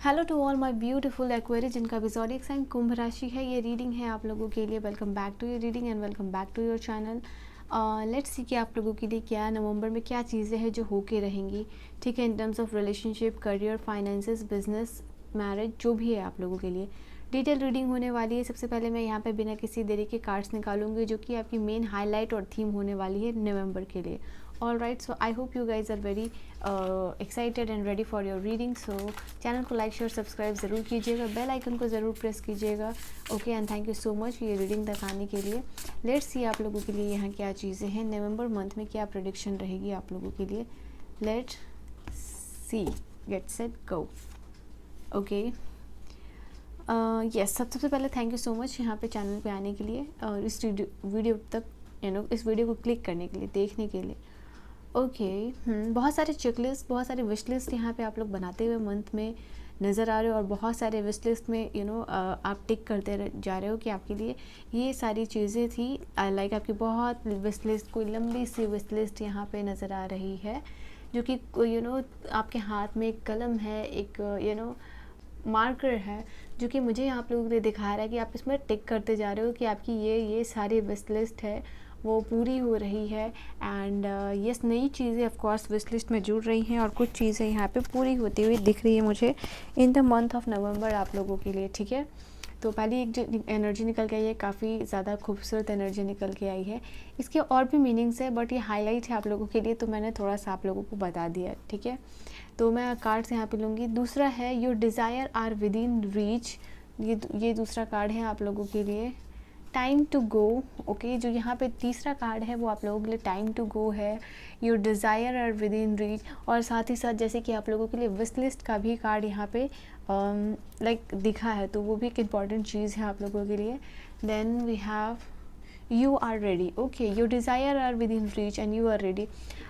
Hello to all my beautiful Aquarius जिनका भी zodiac sign कुंभ राशि है। ये रीडिंग है आप लोगों के लिए। Welcome back to your reading and welcome back to your channel. Let's see कि आप लोगों के लिए क्या नवंबर में क्या चीज़ें हैं जो होके रहेंगी, ठीक है, in terms of relationship, career, finances, business, marriage, जो भी है आप लोगों के लिए। डिटेल रीडिंग होने वाली है। सबसे पहले मैं यहाँ पे बिना किसी देरी के कार्ड्स निकालूंगी जो कि आपकी मेन हाईलाइट और थीम होने वाली है नवंबर के लिए। All right, so I hope you guys are very excited and ready for your reading. So channel को लाइक शेयर सब्सक्राइब ज़रूर कीजिएगा, बेल आइकन को ज़रूर प्रेस कीजिएगा। Okay, and thank you so much ये रीडिंग तक आने के लिए। लेट्स सी आप लोगों के लिए यहाँ क्या चीज़ें हैं, नवंबर मंथ में क्या प्रेडिक्शन रहेगी आप लोगों के लिए। Let see, get set go. Okay, yes, सबसे पहले थैंक यू सो मच यहाँ पे चैनल पे आने के लिए और इस वीडियो तक इस वीडियो को क्लिक करने के लिए, देखने के लिए। ओके, बहुत सारे चेकलिस्ट, बहुत सारे विश लिस्ट यहाँ पे आप लोग बनाते हुए मंथ में नज़र आ रहे हो और बहुत सारे विश लिस्ट में आप टिक करते जा रहे हो कि आपके लिए ये सारी चीज़ें थी। लाइक आपकी बहुत विश लिस्ट, कोई लंबी सी विश लिस्ट यहाँ पे नज़र आ रही है जो कि आपके हाथ में एक कलम है, एक मार्कर है जो कि मुझे आप लोगों के लिए दिखा रहा है कि आप इसमें टिक करते जा रहे हो कि आपकी ये सारी विश लिस्ट है वो पूरी हो रही है। एंड यस, नई चीज़ें ऑफ कोर्स विश लिस्ट में जुड़ रही हैं और कुछ चीज़ें यहाँ पे पूरी होती हुई दिख रही है मुझे इन द मंथ ऑफ नवंबर आप लोगों के लिए, ठीक है। तो पहली एक जो एनर्जी निकल के आई है, काफ़ी ज़्यादा खूबसूरत एनर्जी निकल के आई है। इसके और भी मीनिंग्स है बट ये हाईलाइट है आप लोगों के लिए, तो मैंने थोड़ा सा आप लोगों को बता दिया, ठीक है। तो मैं कार्ड्स यहाँ पे लूँगी। दूसरा है your desire are within reach. ये दूसरा कार्ड है आप लोगों के लिए। Time to go. ओके, जो यहाँ पे तीसरा कार्ड है वो आप लोगों के लिए टाइम टू गो है। Your desire are within reach. और साथ ही साथ जैसे कि आप लोगों के लिए विश लिस्ट का भी कार्ड यहाँ पे लाइक दिखा है, तो वो भी एक इम्पॉर्टेंट चीज़ है आप लोगों के लिए। Then we have you are ready. Okay, your desire are within reach and you are ready.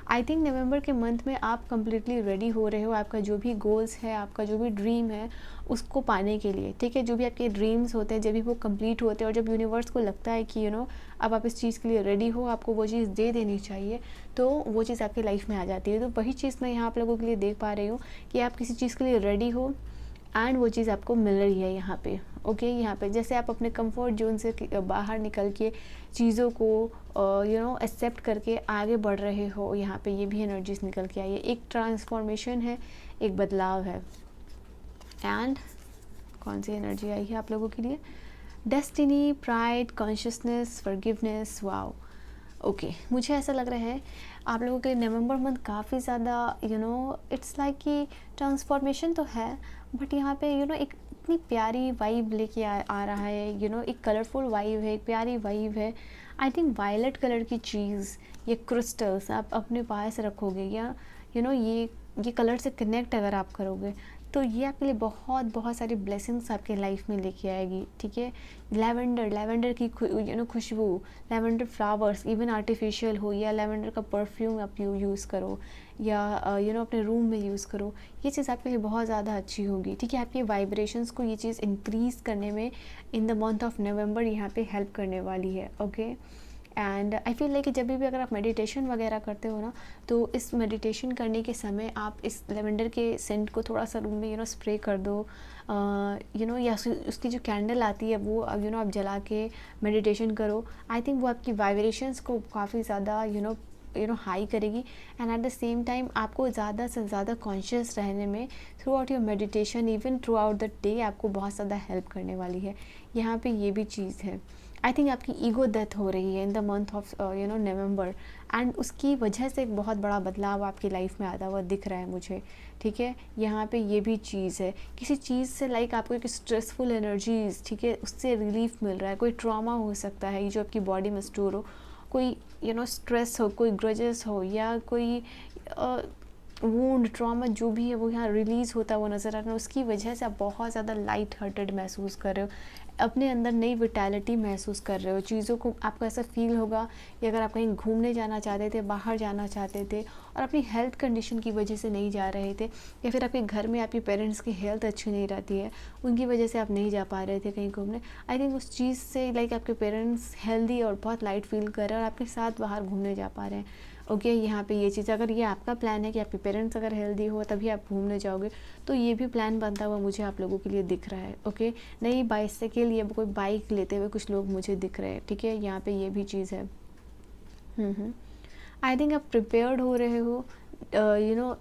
I think November के मंथ में आप कम्प्लीटली रेडी हो रहे हो आपका जो भी गोल्स है, आपका जो भी ड्रीम है उसको पाने के लिए, ठीक है। जो भी आपके ड्रीम्स होते हैं जब भी वो कंप्लीट होते हैं और जब यूनिवर्स को लगता है कि अब आप इस चीज़ के लिए रेडी हो, आपको वो चीज़ दे देनी चाहिए, तो वो चीज़ आपकी लाइफ में आ जाती है। तो वही चीज़ मैं यहाँ आप लोगों के लिए देख पा रही हूँ कि आप किसी चीज़ के लिए रेडी हो एंड वो चीज़ आपको मिल रही है यहाँ पे। ओके, यहाँ पे जैसे आप अपने कंफर्ट जोन से बाहर निकल के चीज़ों को एक्सेप्ट करके आगे बढ़ रहे हो, यहाँ पे ये भी एनर्जीज निकल के आई है। एक ट्रांसफॉर्मेशन है, एक बदलाव है। एंड कौन सी एनर्जी आई है आप लोगों के लिए? Destiny, pride, consciousness, forgiveness. Wow, okay, मुझे ऐसा लग रहा है आप लोगों के लिए नवंबर मंथ काफ़ी ज़्यादा इट्स लाइक कि ट्रांसफॉर्मेशन तो है बट यहाँ पे एक इतनी प्यारी वाइब लेके आ रहा है। एक कलरफुल वाइब है, एक प्यारी वाइब है। आई थिंक वायलेट कलर की चीज़, ये क्रिस्टल्स आप अपने पास रखोगे या ये कलर से कनेक्ट अगर आप करोगे तो ये आपके लिए बहुत बहुत सारी ब्लेसिंग्स आपके लाइफ में लेके आएगी, ठीक है। लैवेंडर की खुशबू, लैवेंडर फ्लावर्स, इवन आर्टिफिशियल हो या लैवेंडर का परफ्यूम आप यूज़ करो या अपने रूम में यूज़ करो, ये चीज़ आपके लिए बहुत ज़्यादा अच्छी होगी, ठीक है। आपके वाइब्रेशंस को ये चीज़ इंक्रीज़ करने में इन द मंथ ऑफ नवंबर यहाँ पे हेल्प करने वाली है। Okay, and I feel like कि जब भी अगर आप मेडिटेशन वगैरह करते हो ना, तो इस मेडिटेशन करने के समय आप इस लेवेंडर के सेंट को थोड़ा सा रूम में स्प्रे कर दो, या उसकी जो कैंडल आती है वो आप जला के मेडिटेशन करो। आई थिंक वो आपकी वाइब्रेशंस को काफ़ी ज़्यादा हाई करेगी and at the same time आपको ज़्यादा से ज़्यादा कॉन्शियस रहने में through out your meditation, even through out the day आपको बहुत ज़्यादा हेल्प करने वाली है। यहाँ पे ये भी चीज़ है। आई थिंक आपकी ईगो डेथ हो रही है इन the month of November and उसकी वजह से एक बहुत बड़ा बदलाव आपकी लाइफ में आता हुआ दिख रहा है मुझे, ठीक है। यहाँ पे ये भी चीज़ है, किसी चीज़ से लाइक आपको एक स्ट्रेसफुल एनर्जीज, ठीक है, उससे रिलीफ मिल रहा है। कोई ट्रॉमा हो सकता है जो आपकी बॉडी में स्टोर हो, कोई स्ट्रेस हो, कोई ग्रजेस हो या कोई वूंड, ट्रॉमा जो भी है वो यहाँ रिलीज़ होता है, वो नज़र आ रहा है। उसकी वजह से आप बहुत ज़्यादा लाइट हार्टेड महसूस कर रहे हो, अपने अंदर नई विटैलिटी महसूस कर रहे हो। चीज़ों को आपको ऐसा फील होगा कि अगर आप कहीं घूमने जाना चाहते थे, बाहर जाना चाहते थे और अपनी हेल्थ कंडीशन की वजह से नहीं जा रहे थे, या फिर आपके घर में आपके पेरेंट्स की हेल्थ अच्छी नहीं रहती है, उनकी वजह से आप नहीं जा पा रहे थे कहीं घूमने, आई थिंक उस चीज़ से लाइक आपके पेरेंट्स हेल्दी और बहुत लाइट फील कर रहे हैं और आपके साथ बाहर घूमने जा पा रहे हैं। ओके, यहाँ पे ये चीज़, अगर ये आपका प्लान है कि आपके पेरेंट्स अगर हेल्दी हो तभी आप घूमने जाओगे, तो ये भी प्लान बनता हुआ मुझे आप लोगों के लिए दिख रहा है। ओके, नई बाइसाइकिल या कोई बाइक लेते हुए कुछ लोग मुझे दिख रहे हैं। ठीक है, यहाँ पे ये भी चीज़ है। आई थिंक आप प्रिपेयर्ड हो रहे हो, यू नो,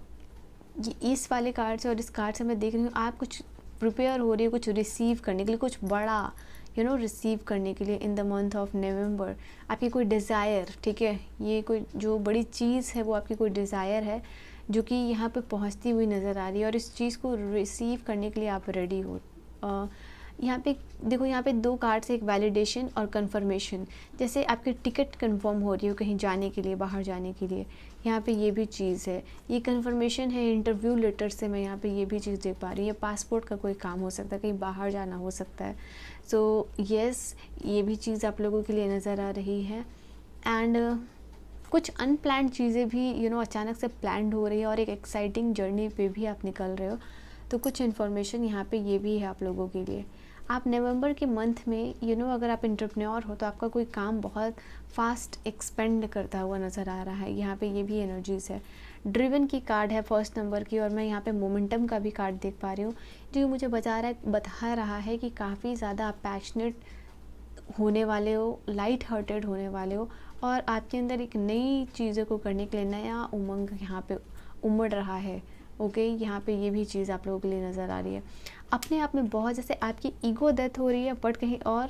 इस वाले कार्ड से और इस कार्ड से मैं देख रही हूँ आप कुछ प्रिपेयर हो रही हो कुछ रिसीव करने के लिए, कुछ बड़ा रिसीव करने के लिए इन द मंथ ऑफ नवंबर। आपकी कोई डिज़ायर, ठीक है, ये कोई जो बड़ी चीज़ है वो आपकी कोई डिज़ायर है जो कि यहाँ पे पहुँचती हुई नज़र आ रही है और इस चीज़ को रिसीव करने के लिए आप रेडी हो। यहाँ पे देखो, यहाँ पे 2 कार्ड से एक वैलिडेशन और कंफर्मेशन, जैसे आपकी टिकट कंफर्म हो रही हो कहीं जाने के लिए, बाहर जाने के लिए, यहाँ पे ये भी चीज़ है। ये कंफर्मेशन है इंटरव्यू लेटर से, मैं यहाँ पे ये भी चीज़ देख पा रही हूँ। पासपोर्ट का कोई काम हो सकता है, कहीं बाहर जाना हो सकता है। सो यस, ये भी चीज़ आप लोगों के लिए नज़र आ रही है। एंड कुछ अनप्लान्ड चीज़ें भी अचानक से प्लान्ड हो रही है और एक एक्साइटिंग जर्नी पे भी आप निकल रहे हो। तो कुछ इन्फॉर्मेशन यहाँ पे ये भी है आप लोगों के लिए। आप नवंबर के मंथ में अगर आप एंटरप्रेन्योर हो तो आपका कोई काम बहुत फास्ट एक्सपेंड करता हुआ नज़र आ रहा है। यहाँ पे ये भी एनर्जीज़ है। ड्रिवन की कार्ड है फर्स्ट नंबर की, और मैं यहाँ पे मोमेंटम का भी कार्ड देख पा रही हूँ जो मुझे बता रहा है कि काफ़ी ज़्यादा आप पैशनेट होने वाले हो, लाइट हार्टेड होने वाले हो, और आपके अंदर एक नई चीज़ों को करने के लिए नया उमंग यहाँ पे उमड़ रहा है। ओके, यहाँ पे ये भी चीज़ आप लोगों के लिए नज़र आ रही है। अपने आप में बहुत, जैसे आपकी ईगो डेथ हो रही है, बट कहीं और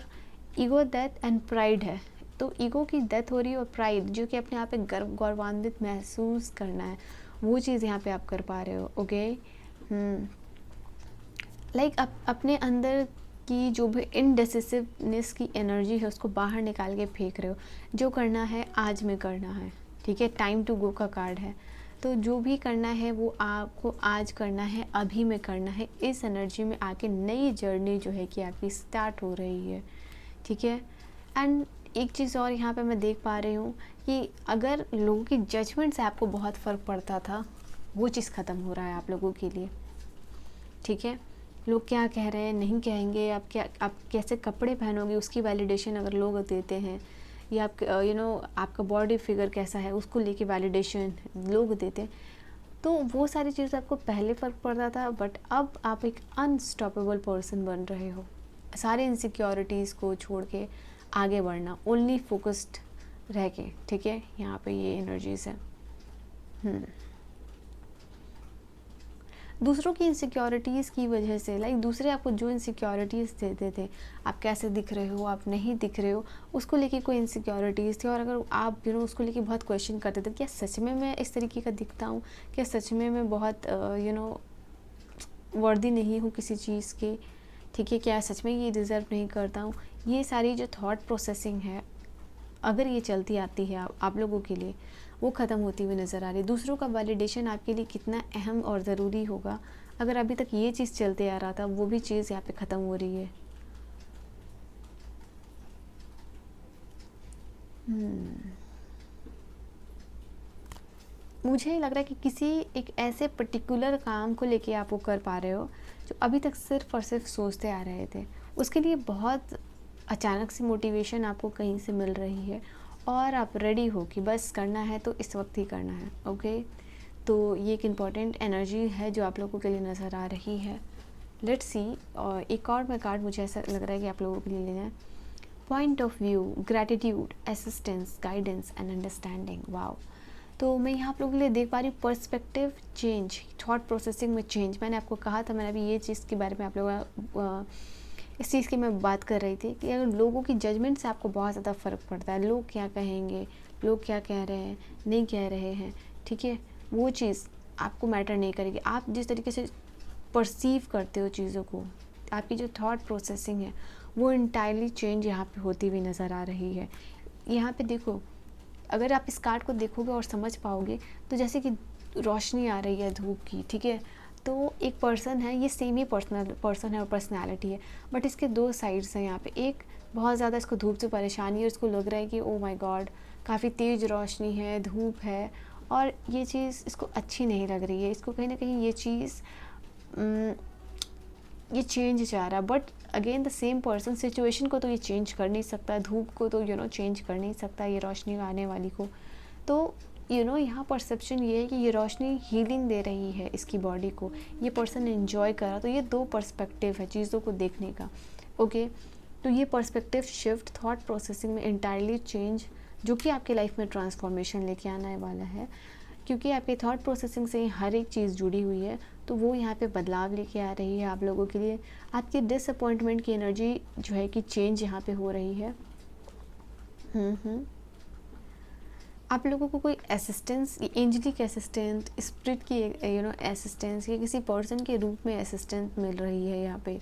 ईगो डेथ एंड प्राइड है। तो ईगो की डेथ हो रही है और प्राइड, जो कि अपने आप पे गौरवान्वित महसूस करना है, वो चीज़ यहाँ पे आप कर पा रहे हो। ओके, लाइक आप अपने अंदर की जो भी इनडिसिसिवनेस की एनर्जी है उसको बाहर निकाल के फेंक रहे हो। जो करना है आज में करना है, ठीक है, टाइम टू गो का कार्ड है। तो जो भी करना है वो आपको आज करना है, अभी में करना है। इस एनर्जी में आके नई जर्नी जो है कि आपकी स्टार्ट हो रही है। ठीक है, एंड एक चीज़ और यहाँ पे मैं देख पा रही हूँ कि अगर लोगों की जजमेंट से आपको बहुत फ़र्क पड़ता था, वो चीज़ ख़त्म हो रहा है आप लोगों के लिए। ठीक है, लोग क्या कह रहे हैं, नहीं कहेंगे, आप कैसे कपड़े पहनोगे उसकी वैलिडेशन अगर लोग देते हैं, या आप आपका बॉडी फिगर कैसा है उसको लेके वैलिडेशन लोग देते हैं, तो वो सारी चीज़ आपको पहले फ़र्क पड़ता था, बट अब आप एक अनस्टॉपेबल पर्सन बन रहे हो। सारे इनसिक्योरिटीज़ को छोड़ के आगे बढ़ना, ओनली फोकस्ड रह के। ठीक है, यहाँ पे ये एनर्जीज़ है। दूसरों की इनसिक्योरिटीज़ की वजह से, लाइक दूसरे आपको जो इनसिक्योरिटीज़ देते थे, आप कैसे दिख रहे हो, आप नहीं दिख रहे हो, उसको लेके कोई इनसिक्योरिटीज़ थी, और अगर आप उसको लेके बहुत क्वेश्चन करते थे, क्या सच में मैं इस तरीके का दिखता हूँ, क्या सच में मैं बहुत वर्दी नहीं हूँ किसी चीज़ के, ठीक है, क्या सच में ये डिज़र्व नहीं करता हूँ। ये सारी जो थॉट प्रोसेसिंग है, अगर ये चलती आती है आप लोगों के लिए, वो ख़त्म होती हुई नज़र आ रही है। दूसरों का वैलिडेशन आपके लिए कितना अहम और ज़रूरी होगा, अगर अभी तक ये चीज़ चलते आ रहा था, वो भी चीज़ यहाँ पे ख़त्म हो रही है। मुझे लग रहा है कि किसी एक ऐसे पर्टिकुलर काम को लेके आप वो कर पा रहे हो जो अभी तक सिर्फ और सिर्फ सोचते आ रहे थे, उसके लिए बहुत अचानक से मोटिवेशन आपको कहीं से मिल रही है, और आप रेडी हो कि बस करना है तो इस वक्त ही करना है। ओके, तो ये एक इम्पॉर्टेंट एनर्जी है जो आप लोगों के लिए नज़र आ रही है। लेट्स सी, और एक और में कार्ड मुझे ऐसा लग रहा है कि आप लोगों के लिए लेना है। Point of view, gratitude, assistance, guidance and understanding. Wow, तो मैं यहाँ आप लोगों के लिए देख पा रही हूँ पर्सपेक्टिव चेंज, थॉट प्रोसेसिंग में चेंज। मैंने आपको कहा था, मैंने अभी ये चीज़ के बारे में आप लोगों इस चीज़ की मैं बात कर रही थी कि अगर लोगों की जजमेंट से आपको बहुत ज़्यादा फ़र्क पड़ता है, लोग क्या कहेंगे, लोग क्या कह रहे हैं, नहीं कह रहे हैं, ठीक है, वो चीज़ आपको मैटर नहीं करेगी। आप जिस तरीके से परसीव करते हो चीज़ों को, आपकी जो थॉट प्रोसेसिंग है वो इंटायरली चेंज यहाँ पे होती हुई नज़र आ रही है। यहाँ पे देखो, अगर आप इस कार्ड को देखोगे और समझ पाओगे, तो जैसे कि रोशनी आ रही है धूप की, ठीक है, तो एक पर्सन है, ये सेम ही पर्सन है और पर्सनालिटी है, बट इसके 2 साइड्स हैं यहाँ पे। एक बहुत ज़्यादा इसको धूप से परेशानी है, इसको लग रहा है कि ओ माय गॉड, काफ़ी तेज़ रोशनी है, धूप है, और ये चीज़ इसको अच्छी नहीं लग रही है, इसको कहीं ना कहीं ये चीज़ ये चेंज चाह रहा है। But again the same person, situation को तो ये चेंज कर नहीं सकता, धूप को तो चेंज कर नहीं सकता, ये रोशनी आने वाली को। तो यहाँ परसेप्शन ये है कि ये रोशनी हीलिंग दे रही है इसकी बॉडी को, ये पर्सन एंजॉय कर रहा। तो ये दो पर्सपेक्टिव है चीज़ों को देखने का। ओके, तो ये पर्सपेक्टिव शिफ्ट थॉट प्रोसेसिंग में इंटायरली चेंज, जो कि आपके लाइफ में ट्रांसफॉर्मेशन लेके आने वाला है, क्योंकि आपके थॉट प्रोसेसिंग से हर एक चीज़ जुड़ी हुई है। तो वो यहाँ पे बदलाव लेके आ रही है आप लोगों के लिए। आपकी डिसअपॉइंटमेंट की एनर्जी जो है कि चेंज यहाँ पे हो रही है। आप लोगों को कोई असिस्टेंस, एंजलिक असिस्टेंट, स्पिरिट की असिस्टेंस या किसी पर्सन के रूप में असिस्टेंट मिल रही है यहाँ पे।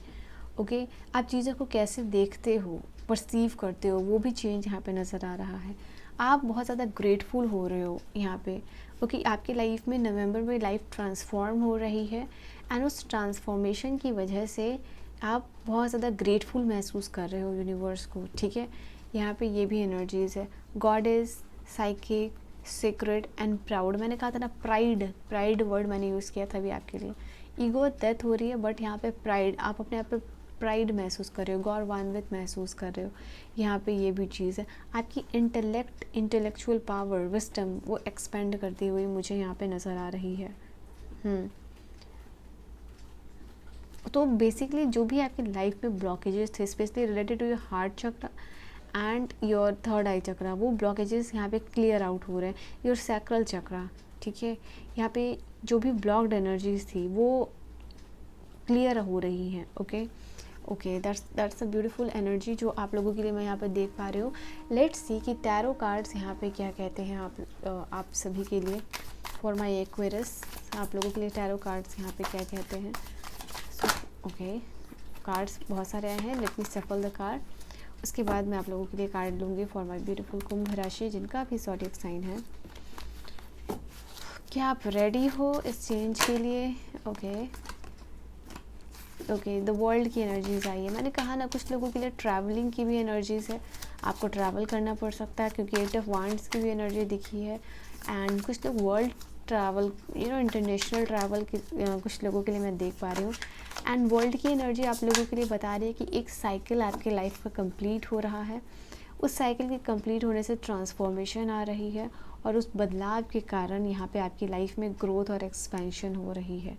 ओके, आप चीज़ों को कैसे देखते हो, परसीव करते हो, वो भी चेंज यहाँ पे नज़र आ रहा है। आप बहुत ज़्यादा ग्रेटफुल हो रहे हो यहाँ पे। ओके, आपकी लाइफ में नवंबर में लाइफ ट्रांसफॉर्म हो रही है एंड उस ट्रांसफॉर्मेशन की वजह से आप बहुत ज़्यादा ग्रेटफुल महसूस कर रहे हो यूनिवर्स को। ठीक है, यहाँ पे ये भी एनर्जीज़ है। Goddess, psychic, secret and proud. मैंने कहा था ना प्राइड वर्ड मैंने यूज़ किया था अभी आपके लिए। ईगो डेथ हो रही है, बट यहाँ पे प्राइड, आप अपने आप पे प्राइड महसूस कर रहे हो, गौरवान्वित महसूस कर रहे हो। यहाँ पे ये भी चीज़ है। आपकी इंटेलेक्चुअल पावर, विस्डम, वो एक्सपेंड करती हुई मुझे यहाँ पे नज़र आ रही है। तो बेसिकली जो भी आपकी लाइफ में ब्लॉकेजेस थे, specially related to your heart chakra and your third eye chakra, वो ब्लॉकेजेस यहाँ पे क्लियर आउट हो रहे हैं। योर सैक्रल चक्रा, ठीक है, यहाँ पे जो भी ब्लॉक्ड एनर्जीज थी वो क्लियर हो रही हैं। Okay, that's a beautiful energy जो आप लोगों के लिए मैं यहाँ पे देख पा रही हूँ। लेट्स सी कि टैरो कार्ड्स यहाँ पे क्या कहते हैं आप सभी के लिए। फॉर माई एक्वेरियस, आप लोगों के लिए टैरो कार्ड्स यहाँ पे क्या कहते हैं। ओके, कार्ड्स बहुत सारे आए हैं। Let me shuffle the card. उसके बाद मैं आप लोगों के लिए कार्ड लूँगी फॉर माई ब्यूटीफुल कुंभ राशि, जिनका भी ज़ोडिएक साइन है। क्या आप रेडी हो इस चेंज के लिए? ओके, द वर्ल्ड की एनर्जीज आई है। मैंने कहा ना, कुछ लोगों के लिए ट्रैवलिंग की भी एनर्जीज है, आपको ट्रैवल करना पड़ सकता है, क्योंकि 8 ऑफ वांड्स की भी एनर्जी दिखी है। एंड कुछ लोग वर्ल्ड ट्रैवल, इंटरनेशनल ट्रैवल की कुछ लोगों के लिए मैं देख पा रही हूँ। एंड वर्ल्ड की एनर्जी आप लोगों के लिए बता रही है कि एक साइकिल आपके लाइफ का कंप्लीट हो रहा है। उस साइकिल के कंप्लीट होने से ट्रांसफॉर्मेशन आ रही है, और उस बदलाव के कारण यहाँ पे आपकी लाइफ में ग्रोथ और एक्सपेंशन हो रही है।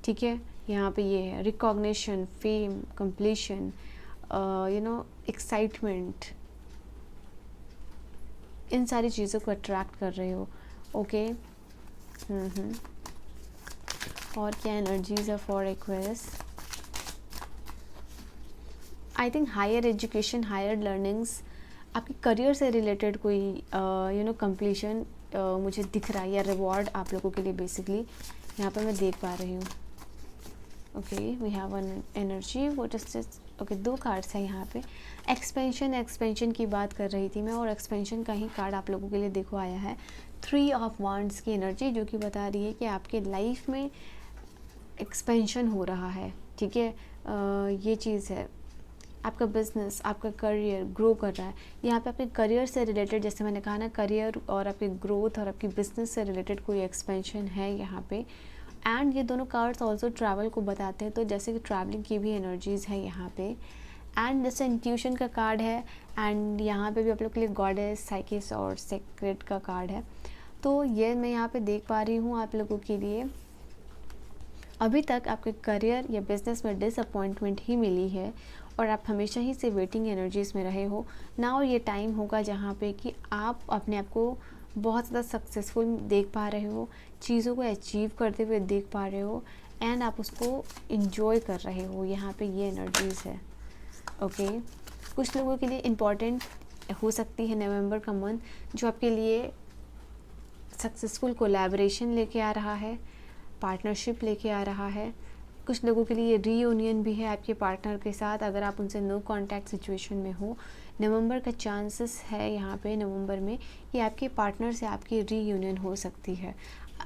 ठीक है, यहाँ पे ये है रिकॉग्निशन, फेम, कंप्लीशन, एक्साइटमेंट, इन सारी चीज़ों को अट्रैक्ट कर रहे हो। ओके, और क्या एनर्जीज है for Aquarius? I think higher education, higher learnings, आपके करियर से रिलेटेड कोई कंप्लीशन मुझे दिख रहा है, या रिवॉर्ड आप लोगों के लिए बेसिकली यहाँ पर मैं देख पा रही हूँ। Okay, we have one energy, what is this? Okay, 2 cards हैं यहाँ पे। एक्सपेंशन की बात कर रही थी मैं, और एक्सपेंशन का ही कार्ड आप लोगों के लिए देखो आया है। 3 ऑफ वांड्स की एनर्जी, जो कि बता रही है कि आपके लाइफ में एक्सपेंशन हो रहा है। ठीक है, ये चीज़ है। आपका बिजनेस, आपका करियर ग्रो कर रहा है। यहाँ पे आपके करियर से रिलेटेड, जैसे मैंने कहा ना, करियर और आपकी ग्रोथ और आपकी बिजनेस से रिलेटेड कोई एक्सपेंशन है यहाँ पे। एंड ये दोनों कार्ड्स ऑल्सो ट्रैवल को बताते हैं, तो जैसे कि ट्रैवलिंग की भी एनर्जीज़ है यहाँ पे। एंड जैसे इंट्यूशन का कार्ड है, एंड यहाँ पे भी आप लोग के लिए गॉडेस, साइकिस और सीक्रेट का कार्ड है। तो ये मैं यहाँ पे देख पा रही हूँ आप लोगों के लिए, अभी तक आपके करियर या बिजनेस में डिसअपॉइंटमेंट ही मिली है, और आप हमेशा ही से वेटिंग एनर्जीज़ में रहे हो ना। और ये टाइम होगा जहाँ पे कि आप अपने आप को बहुत ज़्यादा सक्सेसफुल देख पा रहे हो, चीज़ों को अचीव करते हुए देख पा रहे हो, एंड आप उसको इन्जॉय कर रहे हो। यहाँ पे ये एनर्जीज़ है। ओके, कुछ लोगों के लिए इम्पॉर्टेंट हो सकती है नवंबर का मंथ, जो आपके लिए सक्सेसफुल कोलैबोरेशन लेके आ रहा है, पार्टनरशिप लेके आ रहा है। कुछ लोगों के लिए रीयूनियन भी है आपके पार्टनर के साथ, अगर आप उनसे नो कांटेक्ट सिचुएशन में हो। नवंबर का चांसेस है यहाँ पे, नवंबर में, कि आपके पार्टनर से आपकी रीयूनियन हो सकती है।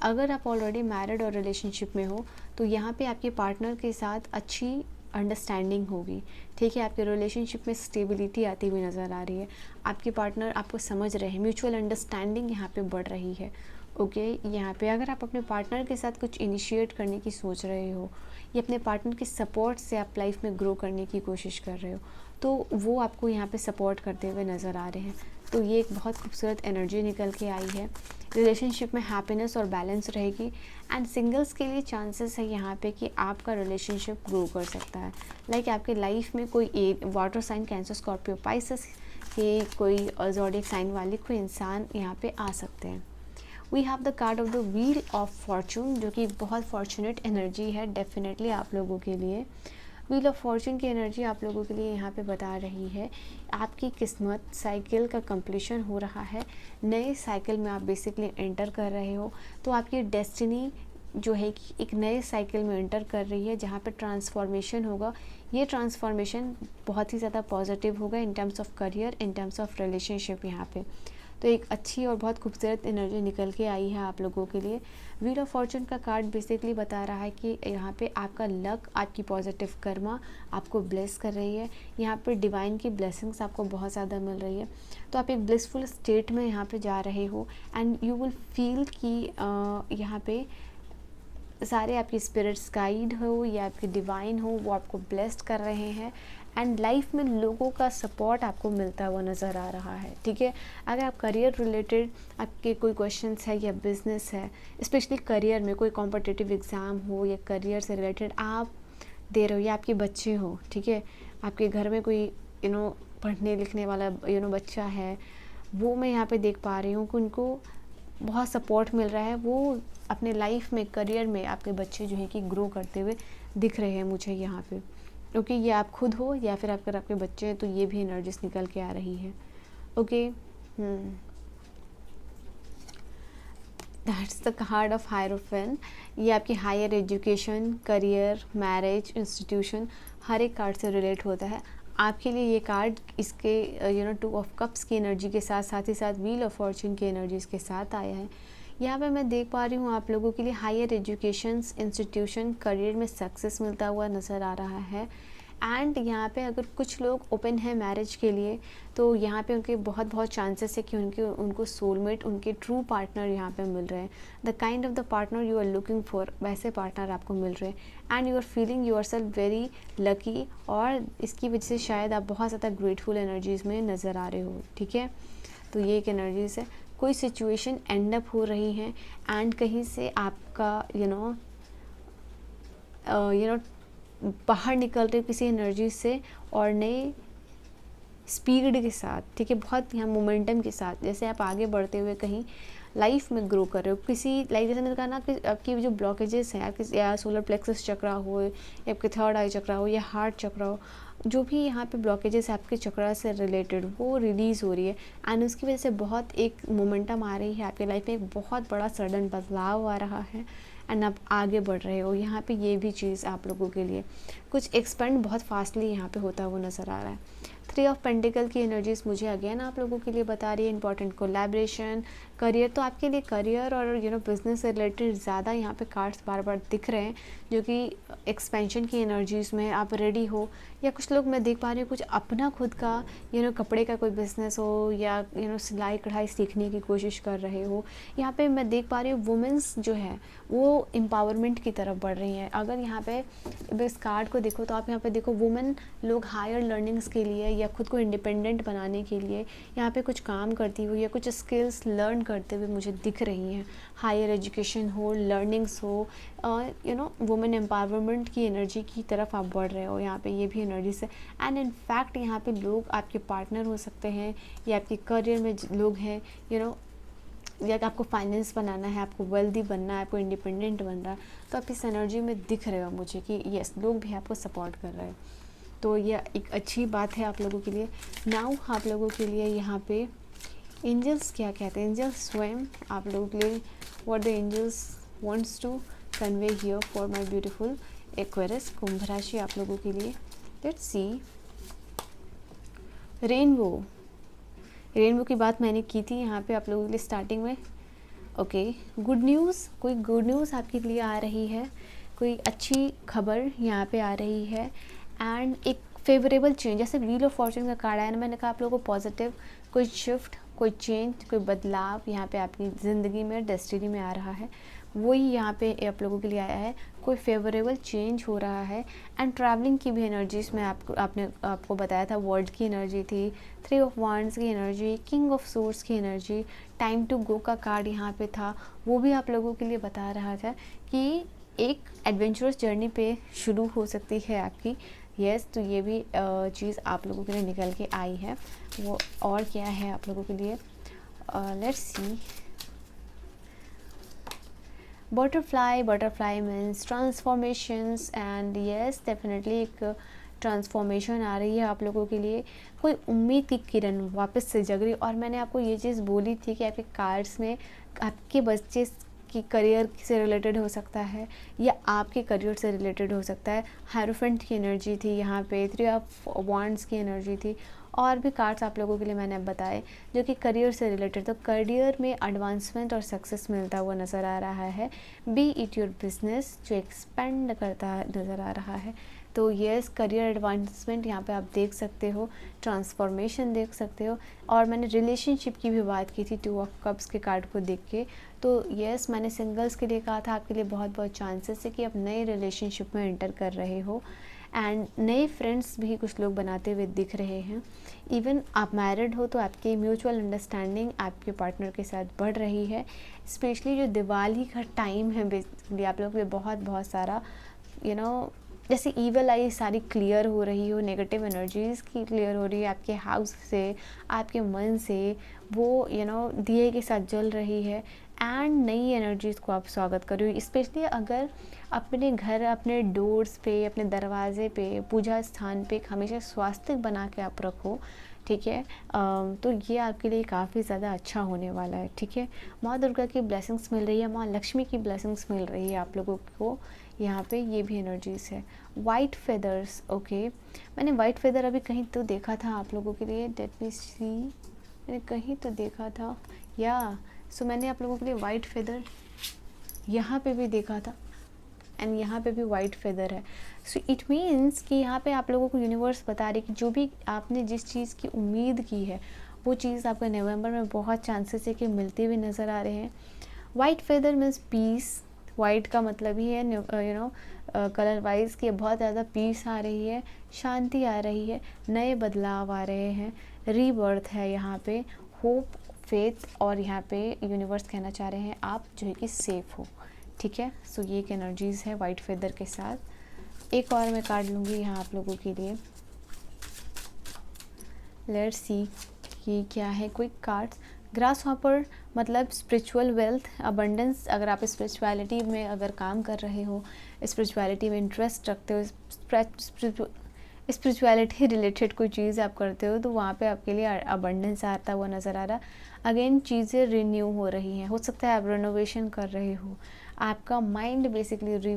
अगर आप ऑलरेडी मैरिड और रिलेशनशिप में हो, तो यहाँ पे आपके पार्टनर के साथ अच्छी अंडरस्टैंडिंग होगी। ठीक है, आपके रिलेशनशिप में स्टेबिलिटी आती हुई नज़र आ रही है। आपके पार्टनर आपको समझ रहे हैं, म्यूचुअल अंडरस्टैंडिंग यहाँ पे बढ़ रही है। ओके, यहाँ पे अगर आप अपने पार्टनर के साथ कुछ इनिशिएट करने की सोच रहे हो, या अपने पार्टनर के सपोर्ट से आप लाइफ में ग्रो करने की कोशिश कर रहे हो, तो वो आपको यहाँ पे सपोर्ट करते हुए नज़र आ रहे हैं। तो ये एक बहुत खूबसूरत एनर्जी निकल के आई है। रिलेशनशिप में हैप्पीनेस और बैलेंस रहेगी। एंड सिंगल्स के लिए चांसेस है यहाँ पे कि आपका रिलेशनशिप ग्रो कर सकता है। लाइक आपके लाइफ में कोई water sign, Cancer, Scorpio, Pisces के कोई ज़ोडिएक साइन वाले कोई इंसान यहाँ पे आ सकते हैं। We have the card of the wheel of fortune, जो कि बहुत फॉर्चुनेट एनर्जी है डेफिनेटली आप लोगों के लिए। व्हील ऑफ फॉर्चून की एनर्जी आप लोगों के लिए यहाँ पे बता रही है आपकी किस्मत साइकिल का कंप्लीशन हो रहा है। नए साइकिल में आप बेसिकली एंटर कर रहे हो, तो आपकी डेस्टिनी जो है कि एक नए साइकिल में एंटर कर रही है जहाँ पे ट्रांसफॉर्मेशन होगा। ये ट्रांसफॉर्मेशन बहुत ही ज़्यादा पॉजिटिव होगा in terms of career, in terms of relationship यहाँ पे। तो एक अच्छी और बहुत खूबसूरत एनर्जी निकल के आई है आप लोगों के लिए। व्हील ऑफ फॉर्चून का कार्ड बेसिकली बता रहा है कि यहाँ पे आपका लक, आपकी पॉजिटिव कर्मा आपको ब्लेस कर रही है। यहाँ पे डिवाइन की ब्लेसिंग्स आपको बहुत ज़्यादा मिल रही है। तो आप एक ब्लिसफुल स्टेट में यहाँ पे जा रहे हो एंड यू विल फील कि यहाँ पे सारे आपके स्पिरिट्स गाइड हो या आपके डिवाइन हो, वो आपको ब्लेस्ड कर रहे हैं। एंड लाइफ में लोगों का सपोर्ट आपको मिलता हुआ नज़र आ रहा है। ठीक है, अगर आप करियर रिलेटेड आपके कोई क्वेश्चंस है या बिजनेस है, स्पेशली करियर में कोई कॉम्पिटिटिव एग्ज़ाम हो या करियर से रिलेटेड आप दे रहे हो या आपके बच्चे हो, ठीक है, आपके घर में कोई पढ़ने लिखने वाला बच्चा है, वो मैं यहाँ पे देख पा रही हूँ कि उनको बहुत सपोर्ट मिल रहा है। वो अपने लाइफ में, करियर में आपके बच्चे जो है कि ग्रो करते हुए दिख रहे हैं मुझे यहाँ पे, क्योंकि ये आप खुद हो या फिर अगर आपके बच्चे हैं तो ये भी एनर्जीज निकल के आ रही है। Okay, that's the card of hierophant. ये आपकी higher education, career, marriage, institution, हर एक कार्ड से रिलेट होता है। आपके लिए ये कार्ड इसके टू ऑफ कप्स की एनर्जी के साथ ही साथ व्हील ऑफ फॉर्चून की एनर्जीज के साथ आया है। यहाँ पे मैं देख पा रही हूँ आप लोगों के लिए हायर एजुकेशन, इंस्टीट्यूशन, करियर में सक्सेस मिलता हुआ नज़र आ रहा है। एंड यहाँ पे अगर कुछ लोग ओपन है मैरिज के लिए, तो यहाँ पे उनके बहुत चांसेस है कि उनको सोलमेट, उनके ट्रू पार्टनर यहाँ पे मिल रहे हैं। The kind of the partner you are looking for, वैसे पार्टनर आपको मिल रहे हैं। And you are feeling yourself very lucky, और इसकी वजह से शायद आप बहुत ज़्यादा ग्रेटफुल एनर्जीज़ में नज़र आ रहे हो। ठीक है, तो ये एक एनर्जीज़ है। कोई सिचुएशन एंड अप हो रही है एंड कहीं से आपका बाहर निकल रहे हो किसी एनर्जी से और नए स्पीड के साथ, ठीक है, बहुत यहाँ मोमेंटम के साथ, जैसे आप आगे बढ़ते हुए कहीं लाइफ में ग्रो कर रहे हो। किसी लाइक जैसे मैंने कहा ना कि आपकी जो ब्लॉकेजेस हैं, आपके या सोलर प्लेक्सस चक्रा हो या आपके थर्ड आई चक्रा हो या हार्ट चक्रा हो, जो भी यहाँ पे ब्लॉकेजेस आपके चक्रा से रिलेटेड, वो रिलीज़ हो रही है। एंड उसकी वजह से बहुत एक मोमेंटम आ रही है आपकी लाइफ में, एक बहुत बड़ा सडन बदलाव आ रहा है एंड आप आगे बढ़ रहे हो। यहाँ पे ये भी चीज़ आप लोगों के लिए कुछ एक्सपेंड बहुत फास्टली यहाँ पे होता हुआ नज़र आ रहा है। 3 ऑफ पेंटिकल की एनर्जीज मुझे अगेन आप लोगों के लिए बता रही है इंपॉर्टेंट कोलैबोरेशन, करियर। तो आपके लिए करियर और बिज़नेस से रिलेटेड ज़्यादा यहाँ पे कार्ड्स बार बार दिख रहे हैं, जो कि एक्सपेंशन की एनर्जीज़ में आप रेडी हो। या कुछ लोग मैं देख पा रही हूँ कुछ अपना खुद का कपड़े का कोई बिज़नेस हो या सिलाई कढ़ाई सीखने की कोशिश कर रहे हो। यहाँ पे मैं देख पा रही हूँ वुमेंस जो है वो एम्पावरमेंट की तरफ बढ़ रही हैं। अगर यहाँ पे इस कार्ड को देखो तो आप यहाँ पे देखो वुमेन लोग हायर लर्निंग्स के लिए या खुद को इंडिपेंडेंट बनाने के लिए यहाँ पे कुछ काम करती हुई या कुछ स्किल्स लर्न करते हुए मुझे दिख रही हैं। हायर एजुकेशन हो, लर्निंग्स हो, वुमेन एम्पावरमेंट की एनर्जी की तरफ आप बढ़ रहे हो। यहाँ पे ये भी एनर्जी से एंड इनफैक्ट यहाँ पे लोग आपके पार्टनर हो सकते हैं या आपके करियर में लोग हैं या आपको फाइनेंस बनाना है, आपको वेल्दी बनना है, आपको इंडिपेंडेंट बनना है, तो आप इस एनर्जी में दिख रहे हो मुझे कि यस, लोग भी आपको सपोर्ट कर रहे हैं। तो ये एक अच्छी बात है आप लोगों के लिए। नाउ आप लोगों के लिए यहाँ पे एंजल्स क्या कहते हैं, एंजल्स स्वयं आप लोगों के लिए what the angels wants to convey here for my beautiful Aquarius, कुंभ राशि आप लोगों के लिए। लेट्स सी, रेनबो की बात मैंने की थी यहाँ पे आप लोगों के लिए स्टार्टिंग में। ओके, गुड न्यूज़, कोई गुड न्यूज़ आपके लिए आ रही है, कोई अच्छी खबर यहाँ पे आ रही है एंड एक फेवरेबल चेंज। जैसे व्हील ऑफ फॉर्चून का कार्ड आया ना, मैंने कहा आप लोगों को पॉजिटिव कोई शिफ्ट, कोई चेंज, कोई बदलाव यहाँ पे आपकी ज़िंदगी में, डेस्टिनी में आ रहा है। वही यहाँ पे आप लोगों के लिए आया है। कोई फेवरेबल चेंज हो रहा है। एंड ट्रैवलिंग की भी एनर्जीज में आपको बताया था, वर्ल्ड की एनर्जी थी, 3 ऑफ वांड्स की एनर्जी, किंग ऑफ सोर्ड्स की एनर्जी, टाइम टू गो का कार्ड यहाँ पे था, वो भी आप लोगों के लिए बता रहा था कि एक एडवेंचरस जर्नी पे शुरू हो सकती है आपकी। यस, तो ये भी चीज़ आप लोगों के लिए निकल के आई है। वो और क्या है आप लोगों के लिए, let's see. Butterfly means transformations and yes definitely एक ट्रांसफॉर्मेशन आ रही है आप लोगों के लिए। कोई उम्मीद की किरण वापस से जग रही। और मैंने आपको ये चीज़ बोली थी कि आपके कार्ड्स में आपके बच्चे की करियर से रिलेटेड हो सकता है या आपके करियर से रिलेटेड हो सकता है। हायरोफेंट की एनर्जी थी यहाँ पे, 3 ऑफ वांड्स की एनर्जी थी, और भी कार्ड्स आप लोगों के लिए मैंने बताए जो कि करियर से रिलेटेड। तो करियर में एडवांसमेंट और सक्सेस मिलता हुआ नज़र आ रहा है। बी इट योर बिजनेस जो एक्सपेंड करता नज़र आ रहा है। तो यस, करियर एडवांसमेंट यहाँ पे आप देख सकते हो, ट्रांसफॉर्मेशन देख सकते हो। और मैंने रिलेशनशिप की भी बात की थी 2 ऑफ कप्स के कार्ड को देख के। तो यस, मैंने सिंगल्स के लिए कहा था आपके लिए बहुत बहुत चांसेस है कि आप नए रिलेशनशिप में एंटर कर रहे हो। एंड नए फ्रेंड्स भी कुछ लोग बनाते हुए दिख रहे हैं। इवन आप मैरिड हो तो आपकी म्यूचुअल अंडरस्टैंडिंग आपके पार्टनर के साथ बढ़ रही है। स्पेशली जो दिवाली का टाइम है बेसिकली आप लोग के बहुत सारा जैसे ईवल आई सारी क्लियर हो रही हो, नेगेटिव एनर्जीज़ की क्लियर हो रही है आपके हाउस से, आपके मन से, वो दिए के साथ जल रही है। एंड नई एनर्जीज़ को आप स्वागत कर रहे हो। स्पेशली अगर अपने घर, अपने डोर्स पे, अपने दरवाजे पे, पूजा स्थान पे हमेशा स्वास्तिक बना के आप रखो, ठीक है। तो ये आपके लिए काफ़ी ज़्यादा अच्छा होने वाला है, ठीक है। माँ दुर्गा की ब्लेसिंग्स मिल रही है, माँ लक्ष्मी की ब्लेसिंग्स मिल रही है आप लोगों को यहाँ पे। ये भी एनर्जीज़ है। वाइट फेदर्स, ओके, मैंने वाइट फेदर अभी कहीं तो देखा था आप लोगों के लिए, लेट मी सी, मैंने कहीं तो देखा था या सो मैंने आप लोगों के लिए वाइट फेदर यहाँ पे भी देखा था एंड यहाँ पे भी वाइट फेदर है। सो इट मीन्स कि यहाँ पे आप लोगों को यूनिवर्स बता रही कि जो भी आपने जिस चीज़ की उम्मीद की है वो चीज़ आपको नवंबर में बहुत चांसेस है कि मिलते हुए नज़र आ रहे हैं। White feather means peace. White का मतलब ही है कलर वाइज कि बहुत ज़्यादा पीस आ रही है, शांति आ रही है, नए बदलाव आ रहे हैं, रीबर्थ है यहाँ पे, होप, फेथ। और यहाँ पे यूनिवर्स कहना चाह रहे हैं आप जो है कि सेफ़ हो, ठीक है। सो ये एक एनर्जीज़ है वाइट फेदर के साथ। एक और मैं कार्ड लूँगी यहाँ आप लोगों के लिए, लेट्स सी कि क्या है। क्विक कार्ड्स, ग्रास हॉपर मतलब स्पिरिचुअल वेल्थ, अबंडेंस। अगर आप स्पिरिचुअलिटी में अगर काम कर रहे हो, स्पिरिचुअलिटी में इंटरेस्ट रखते हो, स्पिरिचुअलिटी रिलेटेड कोई चीज़ आप करते हो तो वहाँ पे आपके लिए अबंडेंस आता हुआ नज़र आ रहा। अगेन चीज़ें रिन्यू हो रही हैं, हो सकता है आप रेनोवेशन कर रहे हो, आपका माइंड बेसिकली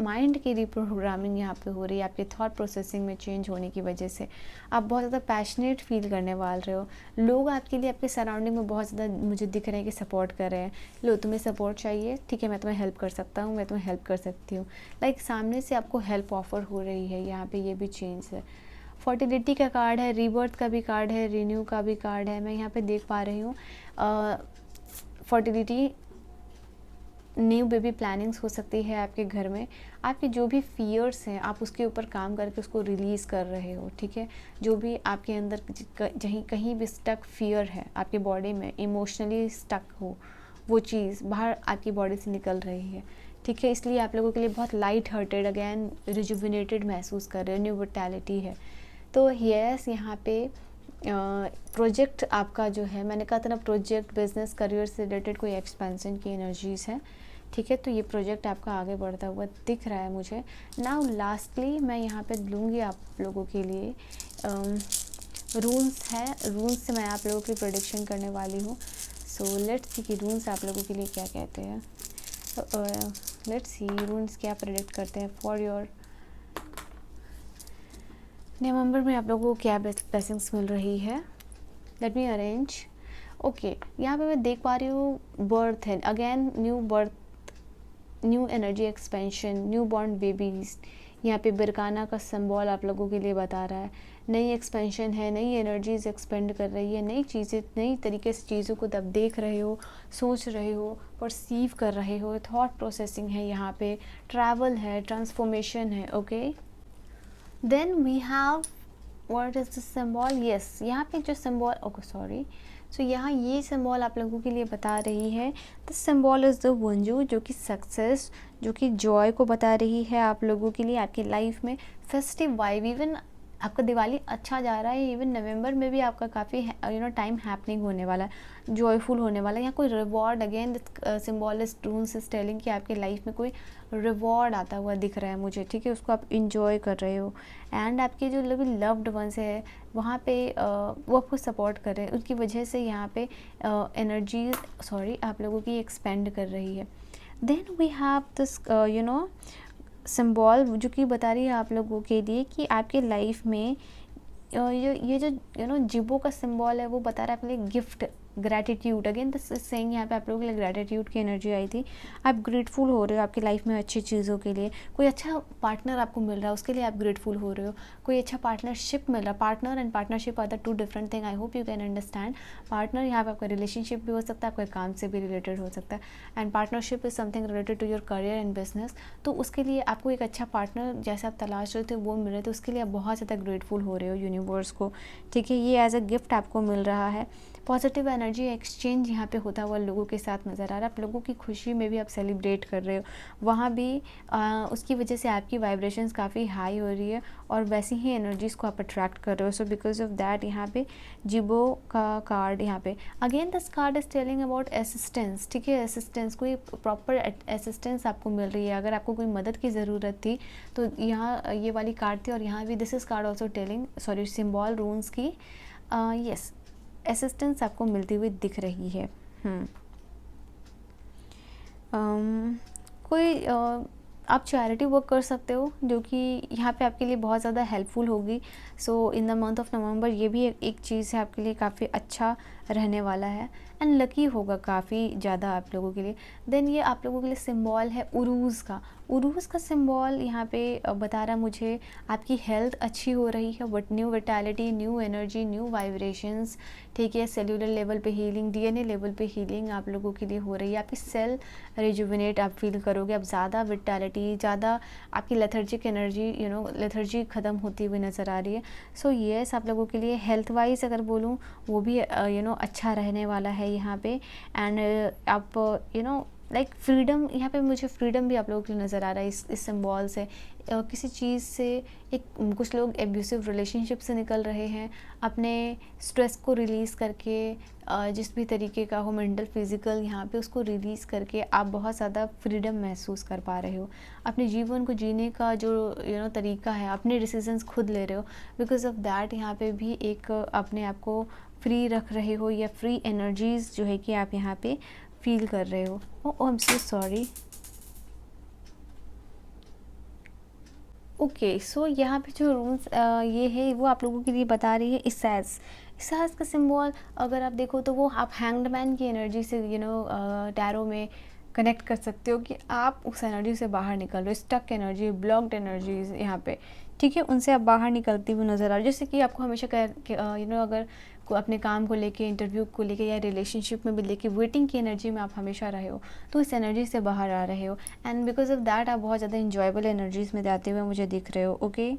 माइंड की रीप्रोग्रामिंग यहाँ पे हो रही है आपके थॉट प्रोसेसिंग में चेंज होने की वजह से। आप बहुत ज़्यादा पैशनेट फील करने वाल रहे हो। लोग आपके लिए आपके सराउंडिंग में बहुत ज़्यादा मुझे दिख रहे हैं कि सपोर्ट कर रहे हैं। लो, तुम्हें सपोर्ट चाहिए, ठीक है, मैं तुम्हें हेल्प कर सकता हूँ, मैं तुम्हें हेल्प कर सकती हूँ। लाइक सामने से आपको हेल्प ऑफर हो रही है यहाँ पे। ये भी चेंज है। फर्टिलिटी का कार्ड है, रीबर्थ का भी कार्ड है, रिन्यू का भी कार्ड है। मैं यहाँ पे देख पा रही हूँ फर्टिलिटी, न्यू बेबी प्लानिंग्स हो सकती है आपके घर में। आपके जो भी फियर्स हैं आप उसके ऊपर काम करके उसको रिलीज़ कर रहे हो, ठीक है। जो भी आपके अंदर कहीं भी स्टक फियर है आपकी बॉडी में, इमोशनली स्टक हो, वो चीज़ बाहर आपकी बॉडी से निकल रही है, ठीक है। इसलिए आप लोगों के लिए बहुत लाइट हार्टेड, अगेन रिजुविनेटेड महसूस कर रहे हो, न्यू विटैलिटी है। तो यस, यहाँ पे प्रोजेक्ट आपका जो है, मैंने कहा था ना, प्रोजेक्ट, बिजनेस, करियर से रिलेटेड कोई एक्सपेंशन की एनर्जीज़ है, ठीक है। तो ये प्रोजेक्ट आपका आगे बढ़ता हुआ दिख रहा है मुझे। नाउ लास्टली मैं यहाँ पे लूँगी आप लोगों के लिए रून्स है। रून्स से मैं आप लोगों की प्रेडिक्शन करने वाली हूँ। सो लेट्स सी कि रून्स आप लोगों के लिए क्या कहते हैं। लेट्स सी रून्स क्या प्रेडिक्ट करते हैं फॉर योर नवंबर में। आप लोगों को क्या ब्लेसिंग्स मिल रही है, लेट मी अरेंज। ओके, यहाँ पे मैं देख पा रही हूँ बर्थ है, again new birth, new energy expansion, new born babies. यहाँ पे बिरकाना का सिंबल आप लोगों के लिए बता रहा है। नई एक्सपेंशन है, नई एनर्जीज एक्सपेंड कर रही है, नई चीज़ें, नई तरीके से चीज़ों को आप देख रहे हो, सोच रहे हो, परसीव कर रहे हो, थॉट प्रोसेसिंग है यहाँ पे, ट्रैवल है, ट्रांसफॉर्मेशन है। Okay, then we have what is the symbol. Yes, यहाँ पे जो सिंबल, ओके सॉरी, सो यहाँ ये सिंबल आप लोगों के लिए बता रही है, द सिंबल इज़ द वंजू, जो कि सक्सेस, जो कि जॉय को बता रही है आप लोगों के लिए आपकी लाइफ में। फेस्टिव वाइब, इवन आपका दिवाली अच्छा जा रहा है, इवन नवंबर में भी आपका काफ़ी टाइम हैपनिंग होने वाला है, जॉयफुल होने वाला है। यहाँ कोई reward, again symbolist runes is telling कि आपके लाइफ में कोई रिवॉर्ड आता हुआ दिख रहा है मुझे, ठीक है, उसको आप इंजॉय कर रहे हो। एंड आपके जो लव्ड वंस है वहाँ पे वो आपको सपोर्ट कर रहे हैं, उसकी वजह से यहाँ पे एनर्जी आप लोगों की एक्सपेंड कर रही है। Then we have this symbol, जो कि बता रही है आप लोगों के लिए कि आपके लाइफ में ये जो जिबो का सिंबल है वो बता रहा है आपके लिए gift, gratitude. Again this is saying, यहाँ पे आप लोगों के लिए ग्रैटिट्यूड की एनर्जी आई थी। आप ग्रेटफुल हो रहे हो आपकी लाइफ में अच्छी चीज़ों के लिए। कोई अच्छा पार्टनर आपको मिल रहा है, उसके लिए आप ग्रेटफुल हो रहे हो। कोई अच्छा पार्टनरशिप मिल रहा है, partner and partnership are the two different thing, I hope you can understand. Partner यहाँ पे आपका रिलेशनशिप भी हो सकता है, आपके काम से भी रिलेटेड हो सकता है, and partnership is something related to your career and business. तो उसके लिए आपको एक अच्छा पार्टनर जैसे आप तलाश रहे थे वो मिल रहे थे, उसके लिए आप बहुत ज़्यादा ग्रेटफुल हो रहे हो यूनिवर्स को, ठीक है। ये एज अ गिफ्ट आपको मिल रहा है। पॉजिटिव एनर्जी एक्सचेंज यहाँ पे होता हुआ लोगों के साथ नज़र आ रहा है। आप लोगों की खुशी में भी आप सेलिब्रेट कर रहे हो, वहाँ भी उसकी वजह से आपकी वाइब्रेशंस काफ़ी हाई हो रही है और वैसी ही एनर्जीज़ को आप अट्रैक्ट कर रहे हो। सो बिकॉज ऑफ दैट यहाँ पे जिबो का कार्ड, यहाँ पे again this card is telling about assistance, ठीक है। असिस्टेंस, कोई प्रॉपर असिस्टेंस आपको मिल रही है। अगर आपको कोई मदद की ज़रूरत थी तो यहाँ ये वाली कार्ड थी, और यहाँ भी this is called also telling, sorry, symbol रून्स की यस असिस्टेंस आपको मिलती हुई दिख रही है। कोई आप चैरिटी वर्क कर सकते हो जो कि यहाँ पे आपके लिए बहुत ज़्यादा हेल्पफुल होगी। So in the month of November ये भी एक चीज़ है आपके लिए, काफ़ी अच्छा रहने वाला है एंड लकी होगा काफ़ी ज़्यादा आप लोगों के लिए। देन ये आप लोगों के लिए सिंबल है उरूज़ का। उरूज़ का सिंबल यहाँ पे बता रहा है मुझे आपकी हेल्थ अच्छी हो रही है, but new vitality, new energy, new vibrations, ठीक है। सेल्यूलर लेवल पे हीलिंग, डीएनए लेवल पे हीलिंग आप लोगों के लिए हो रही है। आपकी सेल रिजुविनेट आप फील करोगे, आप ज़्यादा विटालिटी, ज़्यादा आपकी लेथर्जिक एनर्जी, लेथर्जी ख़त्म होती हुई नज़र आ रही है। सो येस, आप लोगों के लिए हेल्थ वाइज अगर बोलूँ वो भी अच्छा रहने वाला है यहाँ पे। एंड आप लाइक फ्रीडम, यहाँ पे मुझे फ्रीडम भी आप लोगों के लिए नज़र आ रहा है इस सिंबल से। किसी चीज़ से एक कुछ लोग एब्यूसिव रिलेशनशिप से निकल रहे हैं, अपने स्ट्रेस को रिलीज़ करके, जिस भी तरीके का हो, मेंटल फिजिकल, यहाँ पे उसको रिलीज़ करके आप बहुत ज़्यादा फ्रीडम महसूस कर पा रहे हो। अपने जीवन को जीने का जो तरीका है, अपने डिसीजंस खुद ले रहे हो। बिकॉज ऑफ दैट यहाँ पे भी एक अपने आप को फ्री रख रहे हो, या फ्री एनर्जीज़ जो है कि आप यहाँ पे फील कर रहे हो। Oh I am so sorry. Okay, so यहाँ पे जो रूल्स ये है वो आप लोगों के लिए बता रही है इसास का सिंबल। अगर आप देखो तो वो आप हैंग्ड की एनर्जी से टैरो में कनेक्ट कर सकते हो कि आप उस एनर्जी से बाहर निकल रहे हो। स्टक एनर्जी, ब्लॉक्ड एनर्जीज यहाँ पे, ठीक है, उनसे आप बाहर निकलती हुई नज़र आ रहे हो। जैसे कि आपको हमेशा अगर अपने काम को लेके, इंटरव्यू को लेके, या रिलेशनशिप में भी लेके वेटिंग की एनर्जी में आप हमेशा रहे हो, तो इस एनर्जी से बाहर आ रहे हो। एंड बिकॉज ऑफ दैट आप बहुत ज़्यादा इंजॉयबल एनर्जीज़ में जाते हुए मुझे दिख रहे हो। ओके,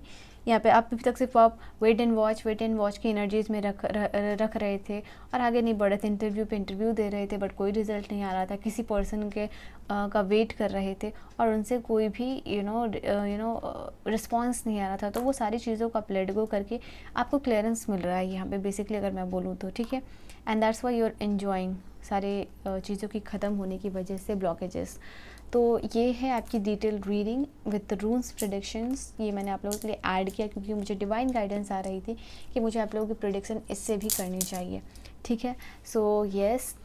यहाँ पे आप अभी तक सिर्फ आप वेट एंड वॉच की एनर्जीज़ में रख रहे थे और आगे नहीं बढ़े थे। इंटरव्यू पे इंटरव्यू दे रहे थे बट कोई रिजल्ट नहीं आ रहा था। किसी पर्सन के का वेट कर रहे थे और उनसे कोई भी रिस्पॉन्स नहीं आ रहा था। तो वो सारी चीज़ों को आप लेट गो करके आपको क्लियरेंस मिल रहा है यहाँ पे बेसिकली, अगर मैं बोलूँ तो, ठीक है। And that's why you are enjoying सारे चीज़ों की ख़त्म होने की वजह से ब्लॉकेजेस। तो ये है आपकी डिटेल रीडिंग विद रून्स प्रेडिक्शंस। ये मैंने आप लोगों के लिए ऐड किया क्योंकि मुझे डिवाइन गाइडेंस आ रही थी कि मुझे आप लोगों की प्रेडिक्शन इससे भी करनी चाहिए, ठीक है। सो येस,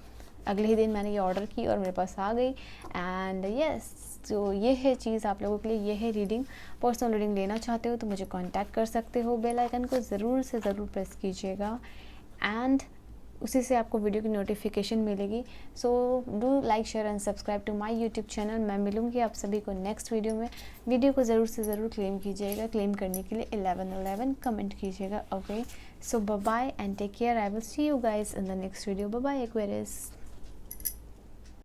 अगले ही दिन मैंने ये ऑर्डर की और मेरे पास आ गई। एंड येस, तो ये है चीज़ आप लोगों के लिए, ये है रीडिंग। पर्सनल रीडिंग लेना चाहते हो तो मुझे कांटेक्ट कर सकते हो। बेल आइकन को ज़रूर से ज़रूर प्रेस कीजिएगा। एंड उसी से आपको वीडियो की नोटिफिकेशन मिलेगी। So do like share and subscribe to my YouTube channel. मैं मिलूँगी आप सभी को नेक्स्ट वीडियो में। वीडियो को ज़रूर से ज़रूर क्लेम कीजिएगा। क्लेम करने के लिए 1111 कमेंट कीजिएगा। Okay, so bye bye and take care. I will see you guys in the next video. Bye bye Aquarius.